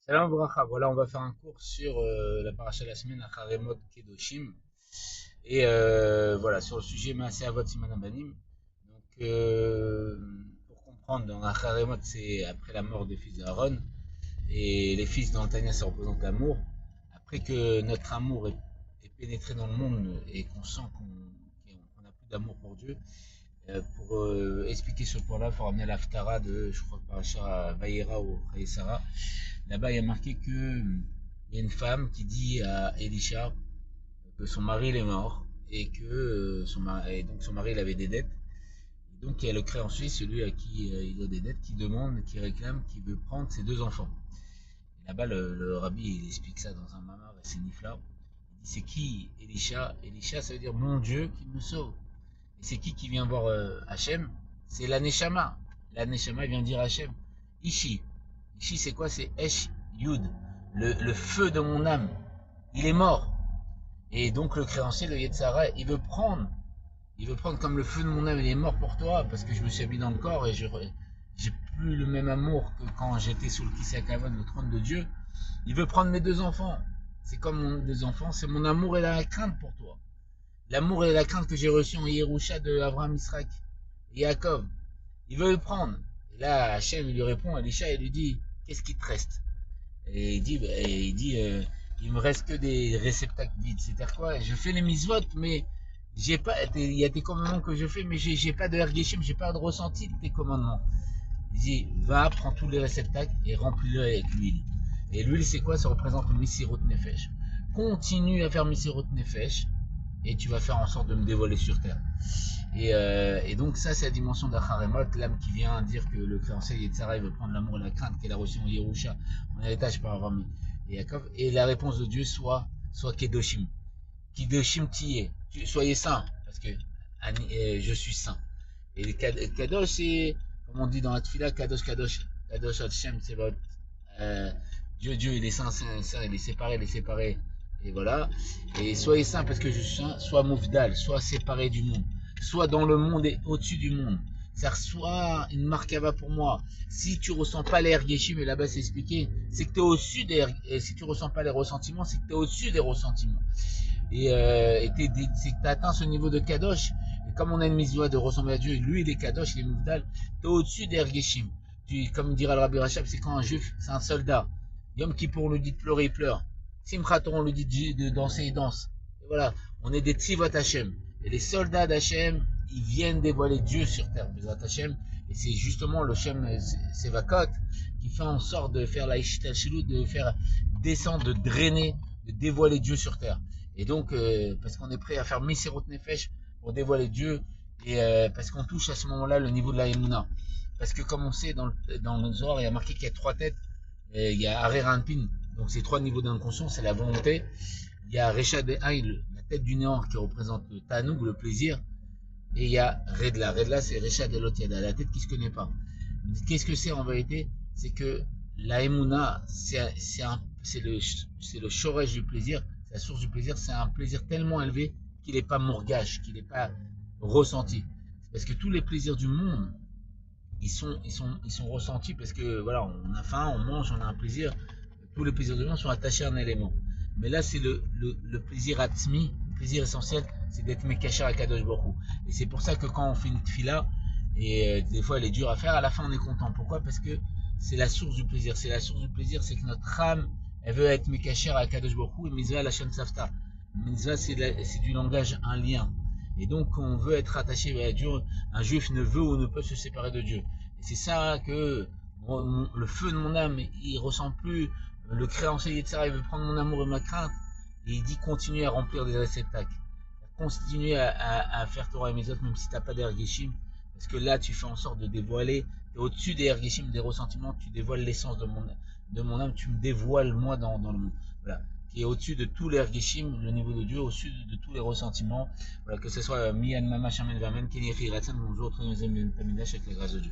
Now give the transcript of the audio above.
Salam Bracha, voilà, on va faire un cours sur la paracha de la semaine, Acharemot Kedoshim, et voilà, sur le sujet Maaseh Avot Siman Abanim. Donc, pour comprendre, dans Acharemot, c'est après la mort des fils d'Aaron, et les fils dans le Tanya, ça représente l'amour. Après que notre amour est pénétré dans le monde et qu'on sent qu'on n'a plus d'amour pour Dieu, pour expliquer ce point-là, il faut ramener l'Aftara de, je crois, paracha Vayera ou Sarah. Là-bas, il y a marqué que il y a une femme qui dit à Elisha que son mari il est mort et que donc son mari il avait des dettes. Et donc il y a le créancier, celui à qui il a des dettes, qui demande, qui réclame, qui veut prendre ses deux enfants. Et là-bas, le rabbi il explique ça dans un mamar, c'est Nifla. Il dit c'est qui Elisha? Elisha, ça veut dire mon Dieu qui me sauve. Et c'est qui vient voir Hachem? C'est l'Aneshama. L'Aneshama vient dire Hachem. Ishi. Ishi, c'est quoi? C'est Esh Yud. Le feu de mon âme. Il est mort. Et donc le créancier, le Yetzara, il veut prendre. Il veut prendre comme le feu de mon âme, il est mort pour toi, parce que je me suis habillé dans le corps et j'ai plus le même amour que quand j'étais sous le Kisakavon, le trône de Dieu. Il veut prendre mes deux enfants. C'est comme mon deux enfants, c'est mon amour et la crainte pour toi. L'amour et la crainte que j'ai reçu en Yerusha de Abraham, Israël et Jacob. Il veut le prendre. Et là, Hachem, il lui répond, Elisha, il lui dit, qu'est-ce qui te reste? Et il me reste que des réceptacles vides. C'est-à-dire quoi? Je fais les mitzvot, mais j'ai pas, il y a des commandements que je fais, mais j'ai pas de ergeshim, j'ai pas de ressenti de tes commandements. Il dit, va, prends tous les réceptacles et remplis-le avec l'huile. Et l'huile, c'est quoi? Ça représente le Messirut Nefesh. Continue à faire Messirut Nefesh, et tu vas faire en sorte de me dévoiler sur terre. Et donc ça, c'est la dimension d'Acharemot, l'âme qui vient dire que le créancier Yetzara veut prendre l'amour et la crainte qu'elle a reçu en Yerusha, en héritage par Abraham et Yaakov. Et la réponse de Dieu soit Kedoshim. Kedoshim tiye. Soyez saints, parce que je suis saint. Et le Kadosh, c'est, comme on dit dans la Tfila, Kadosh, Kadosh, Kadosh Hashem, c'est votre Dieu, il est saint, il est séparé. Et voilà. Et soyez saints parce que je suis saint, soit mouvdal, soit séparé du monde, soit dans le monde et au-dessus du monde. Ça reçoit une markava pour moi. Si tu ressens pas les ergeshim, et là-bas c'est expliqué, c'est que tu es au-dessus des, et si tu ressens pas les ressentiments, c'est que tu es au-dessus des ressentiments. C'est que tu atteint ce niveau de kadosh. Et comme on a une mise de ressembler à Dieu, lui il est kadosh, il est mouvdal, tu es au-dessus des ergeshim. Comme dira le Rabbi Rachab, c'est quand un juif, c'est un soldat. Yom Kippour, on lui dit de pleurer, il pleure. Simchat Torah, on lui dit de danser, il danse. Et voilà, on est des tzivot Hashem. Et les soldats d'Hachem, ils viennent dévoiler Dieu sur terre, Bezrat Hashem. Et c'est justement le Shem Sevakot qui fait en sorte de faire la Ishtal Shilou, de faire descendre, de drainer, de dévoiler Dieu sur terre. Et donc, parce qu'on est prêt à faire Misirot Nefesh pour dévoiler Dieu, et parce qu'on touche à ce moment-là le niveau de la Emouna. Parce que comme on sait, dans le Zohar, il y a marqué qu'il y a trois têtes. Il y a Areranpin, donc c'est trois niveaux d'inconscient, c'est la volonté. Il y a Reshad Haïl, la tête du néant qui représente le Tanoug, le plaisir. Et il y a Redla. Redla, c'est Reshad Elotiada, la tête qui se connaît pas. Qu'est-ce que c'est en vérité? C'est que la Emouna, c'est le shoresh du plaisir, c'est la source du plaisir, c'est un plaisir tellement élevé qu'il n'est pas mourgage, qu'il n'est pas ressenti. Parce que tous les plaisirs du monde, ils sont ressentis parce que voilà, on a faim, on mange, on a un plaisir. Tous les plaisirs du monde sont attachés à un élément. Mais là, c'est le plaisir atzmi, le plaisir essentiel, c'est d'être mekacher à Kadosh Baruch Hu. Et c'est pour ça que quand on fait une tfila, et des fois elle est dure à faire, à la fin on est content. Pourquoi? Parce que c'est la source du plaisir. C'est la source du plaisir, c'est que notre âme, elle veut être mekacher à Kadosh Baruch Hu, et Mizvah la Shem Safta. Mizvah, c'est du langage, un lien. Et donc, on veut être attaché à Dieu. Un juif ne veut ou ne peut se séparer de Dieu. Et c'est ça que le feu de mon âme, il ressent plus le créancier, etc. Il veut prendre mon amour et ma crainte. Et il dit continuer à remplir des réceptacles. Continuer à faire Torah et Mezot, même si tu n'as pas d'ergeshim. Parce que là, tu fais en sorte de dévoiler. Tu es au-dessus des ergeshim, des ressentiments. Tu dévoiles l'essence de mon âme. Tu me dévoiles moi dans le monde. Voilà. Qui est au-dessus de tous les ergeshim, le niveau de Dieu, au-dessus de tous les ressentiments. Voilà, que ce soit Miyan Mama Shamen Vamen, Kenyechi Ratsan, bonjour, très bien, avec la grâce de Dieu.